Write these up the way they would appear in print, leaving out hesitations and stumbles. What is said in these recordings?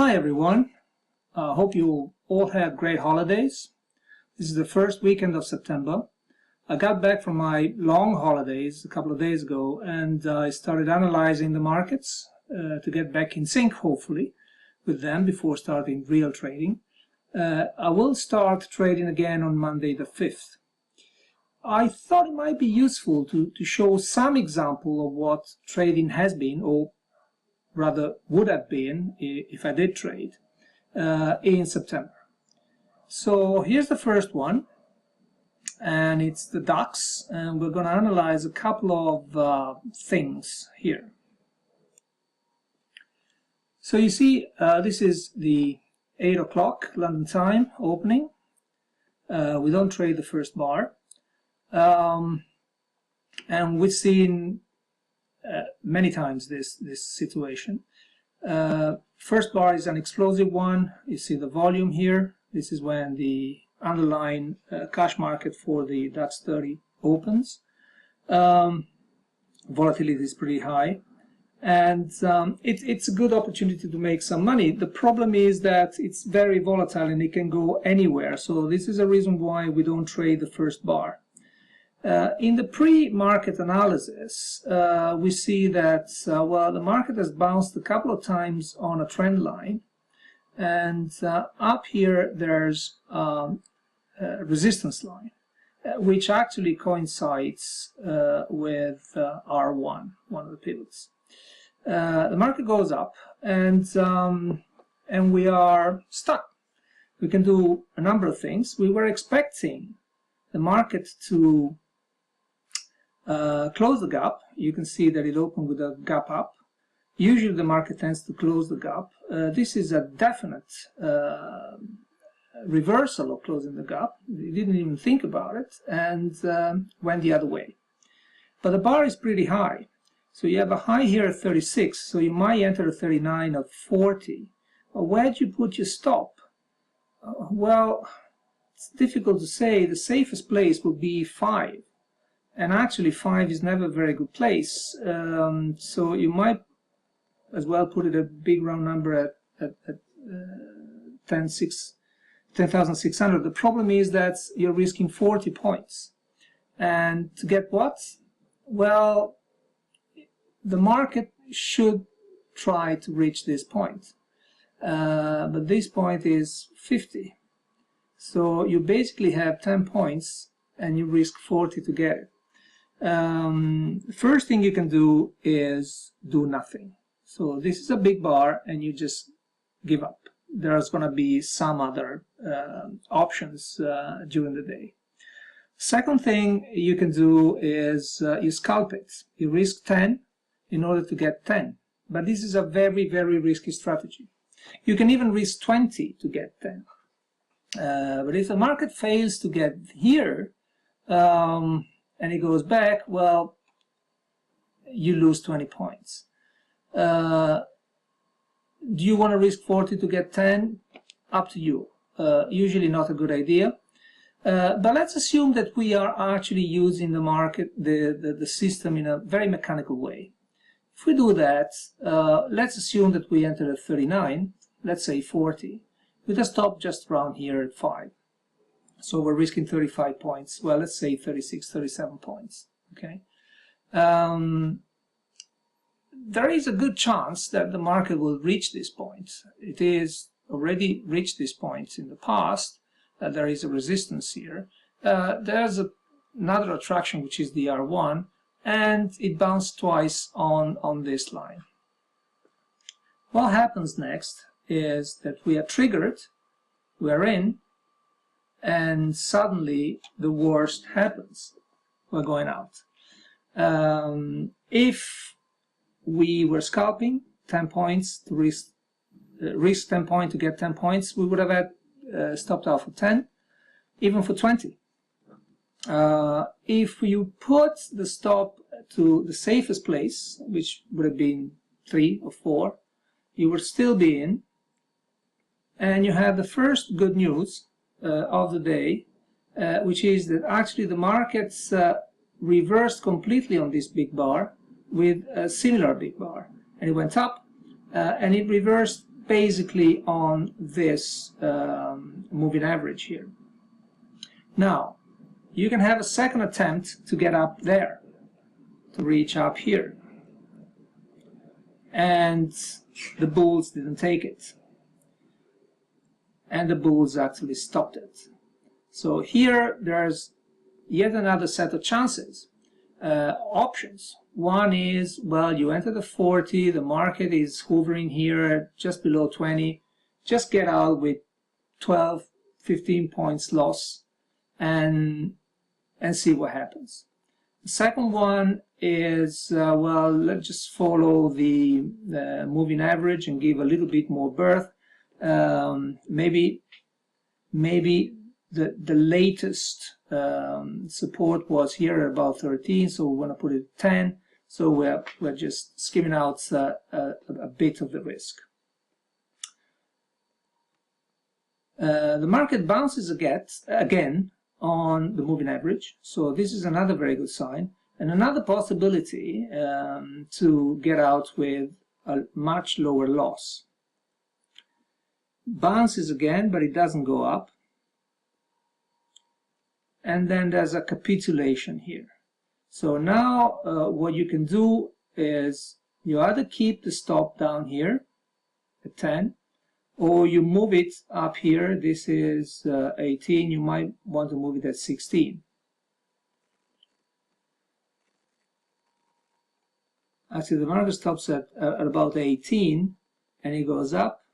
Hi everyone, hope you all had great holidays. This is the first weekend of September. I got back from my long holidays a couple of days ago and I started analyzing the markets to get back in sync, hopefully, with them before starting real trading. I will start trading again on Monday the 5th. I thought it might be useful to show some example of what trading has been, or rather would have been if I did trade in September. So here's the first one, and it's the DAX, and we're going to analyze a couple of things here. So you see, this is the 8 o'clock London time opening. We don't trade the first bar, and we've seen many times this situation. First bar is an explosive one. You see the volume here. This is when the underlying cash market for the DAX 30 opens. Volatility is pretty high, and it's a good opportunity to make some money. The problem is that it's very volatile and it can go anywhere, so this is a reason why we don't trade the first bar. In the pre-market analysis, we see that well, the market has bounced a couple of times on a trend line, and up here there's a resistance line, which actually coincides with R1, one of the pivots. The market goes up, and we are stuck. We can do a number of things. We were expecting the market to close the gap. You can see that it opened with a gap up. Usually the market tends to close the gap. This is a definite reversal of closing the gap. You didn't even think about it, and went the other way. But the bar is pretty high. So you have a high here at 36, so you might enter a 39 or 40. Where do you put your stop? Well, it's difficult to say. The safest place would be 5. And actually 5 is never a very good place, so you might as well put it a big round number at 10,600. The problem is that you're risking 40 points. And to get what? Well, the market should try to reach this point. But this point is 50. So you basically have 10 points and you risk 40 to get it. First thing you can do is do nothing. So this is a big bar and you just give up. There's going to be some other options during the day. Second thing you can do is you scalp it. You risk 10 in order to get 10. But this is a very, very risky strategy. You can even risk 20 to get 10. But if the market fails to get here, and it goes back, well, you lose 20 points. Do you want to risk 40 to get 10? Up to you. Usually not a good idea. But let's assume that we are actually using the market, the system in a very mechanical way. If we do that, let's assume that we enter at 39, let's say 40, with a stop just around here at 5. So we're risking 35 points. Well, let's say 36, 37 points. Okay. There is a good chance that the market will reach this point. It is already reached this point in the past. There is a resistance here. There's another attraction, which is the R1, and it bounced twice on this line. What happens next is that we are triggered, we are in, and suddenly the worst happens. We're going out. If we were scalping 10 points to risk 10 points to get 10 points, we would have had stopped out for 10, even for 20. If you put the stop to the safest place, which would have been 3 or 4, you would still be in, and you have the first good news of the day, which is that actually the markets reversed completely on this big bar with a similar big bar, and it went up and it reversed basically on this moving average here. Now, you can have a second attempt to get up there, to reach up here. And the bulls didn't take it. And the bulls actually stopped it. So here there's yet another set of chances, options. One is, well, you enter the 40, the market is hovering here just below 20, just get out with 12, 15 points loss and see what happens. The second one is, well, let's just follow the moving average and give a little bit more berth. Maybe the latest support was here at about 13, so we want to put it at 10. So we're just skimming out a bit of the risk. The market bounces again on the moving average, so this is another very good sign, and another possibility to get out with a much lower loss. Bounces again, but it doesn't go up. And then there's a capitulation here. So now what you can do is you either keep the stop down here at 10, or you move it up here. This is 18, you might want to move it at 16. Actually, the market stops at about 18, and it goes up,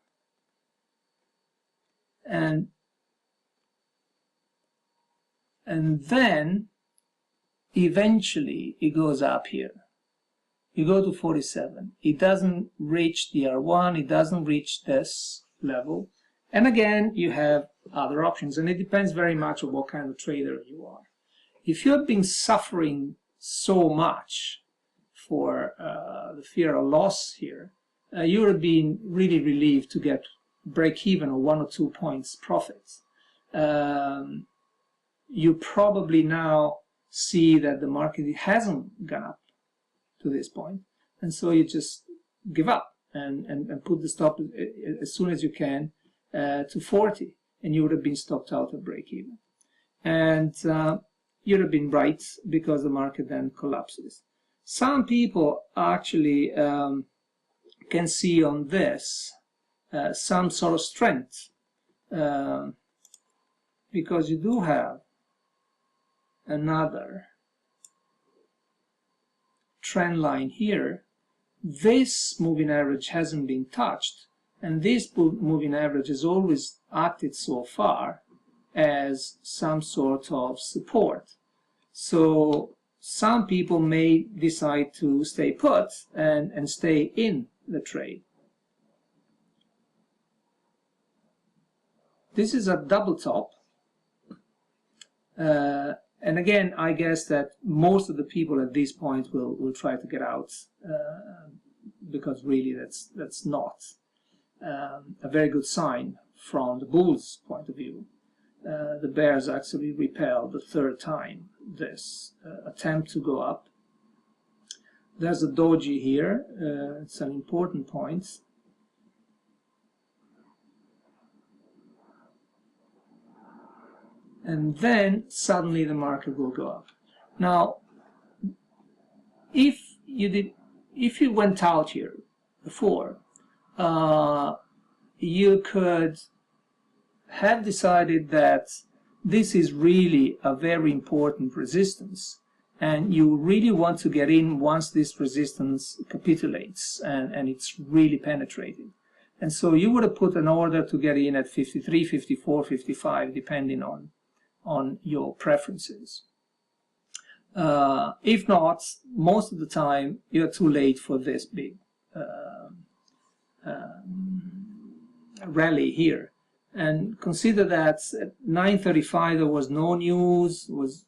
and then eventually it goes up here. You go to 47. It doesn't reach the R1, it doesn't reach this level. And again, you have other options, and it depends very much on what kind of trader you are. If you have been suffering so much for the fear of loss here, you would have been really relieved to get break even or 1 or 2 points profits. You probably now see that the market hasn't gone up to this point, and so you just give up and put the stop as soon as you can to 40, and you would have been stopped out at break even. And you'd have been right, because the market then collapses. Some people actually can see on this some sort of strength, because you do have another trend line here. This moving average hasn't been touched, and this moving average has always acted so far as some sort of support. So some people may decide to stay put and stay in the trade. This is a double top. And again, I guess that most of the people at this point will try to get out, because really that's not a very good sign from the bulls' point of view. The bears actually repelled the third time this attempt to go up. There's a doji here. It's an important point. And then suddenly the market will go up. Now, if you went out here before, you could have decided that this is really a very important resistance, and you really want to get in once this resistance capitulates and it's really penetrated. And so you would have put an order to get in at 53, 54, 55, depending on your preferences. If not, most of the time you're too late for this big rally here. And consider that at 9:35 there was no news. It was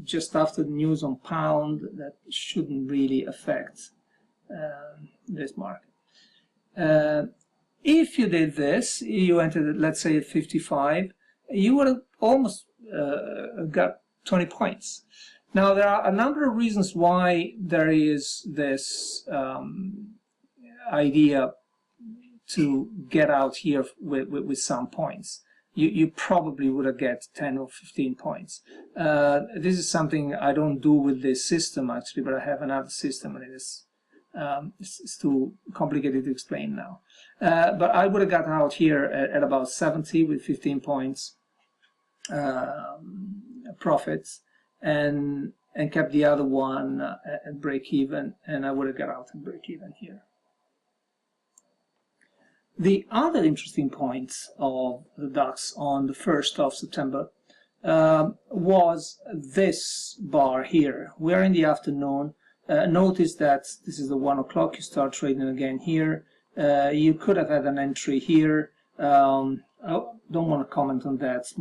just after the news on pound. That shouldn't really affect this market. If you did this, you entered, let's say, at 55, you would have almost got 20 points. Now, there are a number of reasons why there is this idea to get out here with some points. You probably would have get 10 or 15 points. This is something I don't do with this system actually, but I have another system, and it's too complicated to explain now. But I would have got out here at about 70 with 15 points profits, and kept the other one at break even, and I would have got out at break even here. The other interesting point of the DAX on the 1st of September was this bar here. We're in the afternoon. Notice that this is the 1 o'clock. You start trading again here. You could have had an entry here. I don't want to comment on that.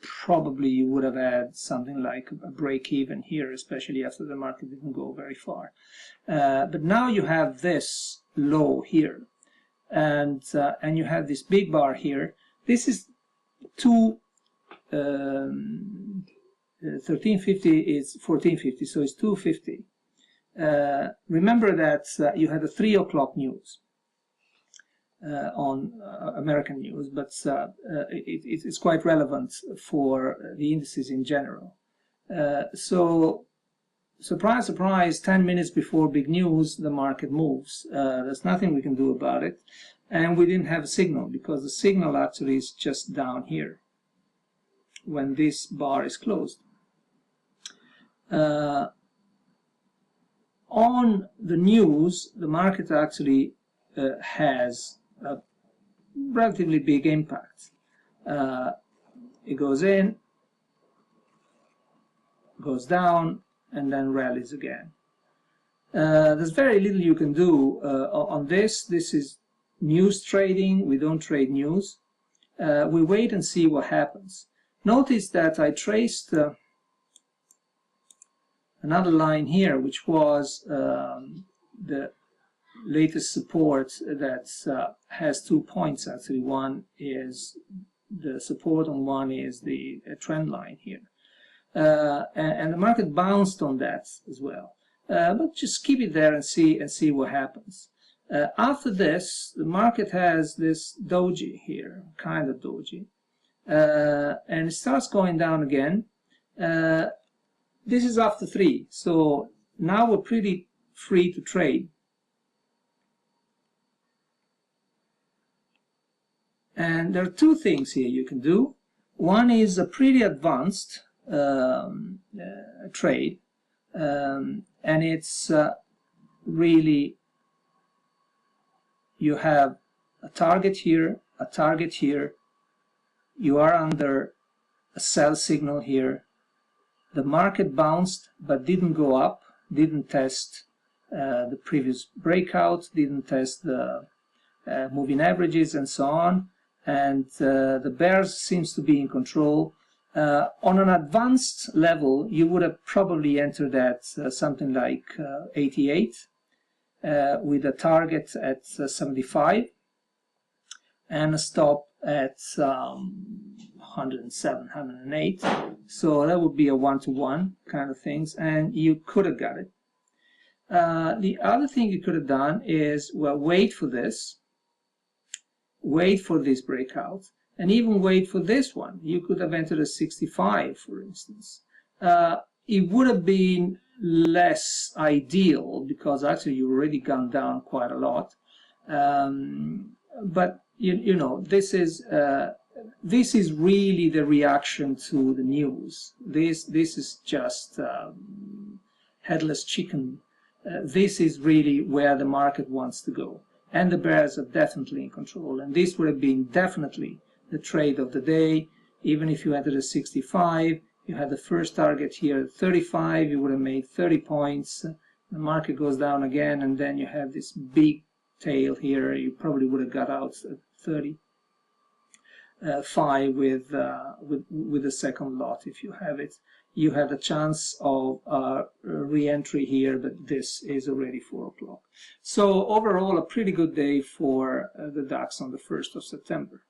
Probably you would have had something like a break even here, especially after the market didn't go very far. But now you have this low here. And you have this big bar here. This is 1350 is 1450, so it's 250. Remember that you had a 3 o'clock news on American news, but it's quite relevant for the indices in general. So surprise, surprise, 10 minutes before big news, the market moves. There's nothing we can do about it. And we didn't have a signal, because the signal actually is just down here when this bar is closed. On the news, the market actually has a relatively big impact. It goes in, goes down, and then rallies again. There's very little you can do on this. This is news trading. We don't trade news. We wait and see what happens. Notice that I traced another line here, which was the latest support that has 2 points actually. One is the support and one is the trend line here. And the market bounced on that as well. But just keep it there and see what happens. After this, the market has this doji here, kind of doji, and it starts going down again. This is after 3, so now we're pretty free to trade. And there are 2 things here you can do. One is a pretty advanced trade, and it's really, you have a target here, a target here, you are under a sell signal here. The market bounced but didn't go up, didn't test the previous breakout, didn't test the moving averages and so on, and the bears seems to be in control. On an advanced level, you would have probably entered at something like 88 with a target at 75 and a stop at 107, 108. So that would be a 1-to-1 kind of things, and you could have got it. The other thing you could have done is, well, wait for this breakout, and even wait for this one. You could have entered at 65, for instance. It would have been less ideal, because actually you've already gone down quite a lot. But you know, this is really the reaction to the news. This is just headless chicken. This is really where the market wants to go, and the bears are definitely in control. And this would have been definitely the trade of the day. Even if you entered at 65, you had the first target here at 35, you would have made 30 points. The market goes down again, and then you have this big tail here. You probably would have got out at 35 with the second lot if you have it. You had a chance of re-entry here, but this is already 4 o'clock. So overall, a pretty good day for the DAX on the 1st of September.